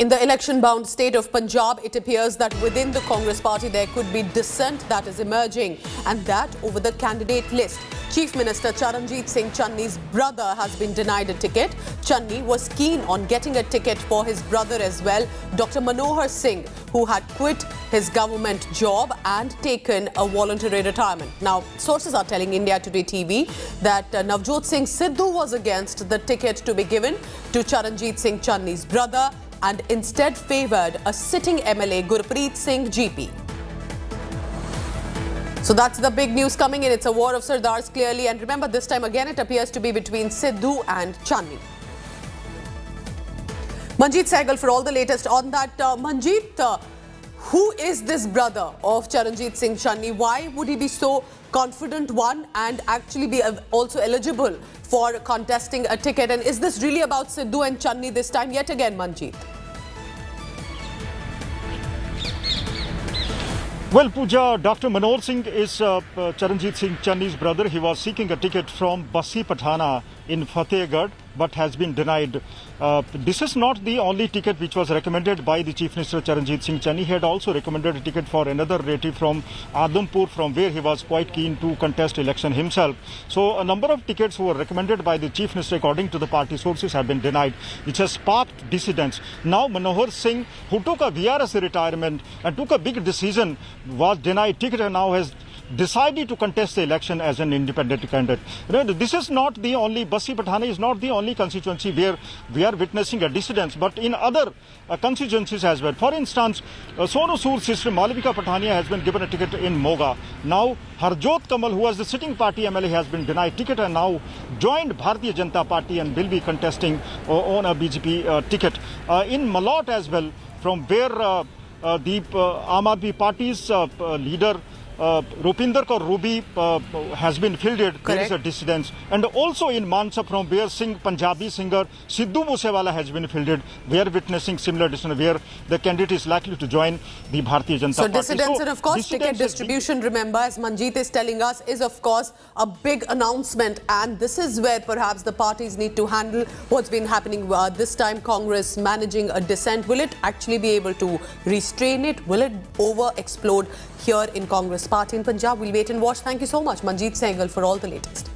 In the election-bound state of Punjab, it appears that within the Congress party there could be dissent that is emerging, and that over the candidate list. Chief Minister Charanjit Singh Channi's brother has been denied a ticket. Channi was keen on getting a ticket for his brother as well, Dr. Manohar Singh, who had quit his government job and taken a voluntary retirement. Now, sources are telling India Today TV that Navjot Singh Sidhu was against the ticket to be given to Charanjit Singh Channi's brother and instead favoured a sitting MLA, Gurpreet Singh GP. So that's the big news coming in. It's a war of Sardars clearly, and remember, this time again it appears to be between Sidhu and Channi. Manjeet Sehgal for all the latest on that. Manjeet, who is this brother of Charanjit Singh Channi? Why would he be so confident, one, and actually be also eligible for contesting a ticket? And is this really about Sidhu and Channi this time yet again, Manjeet? Well, Pooja, Dr. Manohar Singh is Charanjit Singh Channi's brother. He was seeking a ticket from Bassi Pathana in Fatehgarh, but has been denied. This is not the only ticket which was recommended by the Chief Minister Charanjit Singh Channi. He had also recommended a ticket for another relative from Adampur, from where he was quite keen to contest election himself. So a number of tickets were recommended by the Chief Minister, according to the party sources, have been denied, which has sparked dissidents. Now Manohar Singh, who took a VRS retirement and took a big decision, was denied ticket and now has decided to contest the election as an independent candidate. This is not the only, Bassi Pathana is not the only constituency where we are witnessing a dissidence, but in other constituencies as well. For instance, Sonu Sood's sister Malvika Pathania has been given a ticket in Moga. Now Harjot Kamal, who was the sitting party MLA, has been denied ticket and now joined Bharatiya Janata Party and will be contesting on a BJP ticket. In Malot as well, from where the Aam Aadmi Party's leader Rupinder Kaur Ruby has been fielded. Correct. There is a dissidence. And also in Mansa, from where Punjabi singer Sidhu Moosewala has been fielded, we are witnessing similar dissidence where the candidate is likely to join the Bharatiya Janata Party. Dissidence and of course ticket distribution, remember, as Manjeet is telling us, is of course a big announcement, and this is where perhaps the parties need to handle what's been happening. This time Congress managing a dissent. Will it actually be able to restrain it? Will it over-explode here in Congress party in Punjab? We'll wait and watch. Thank you so much, Manjeet Sehgal, for all the latest.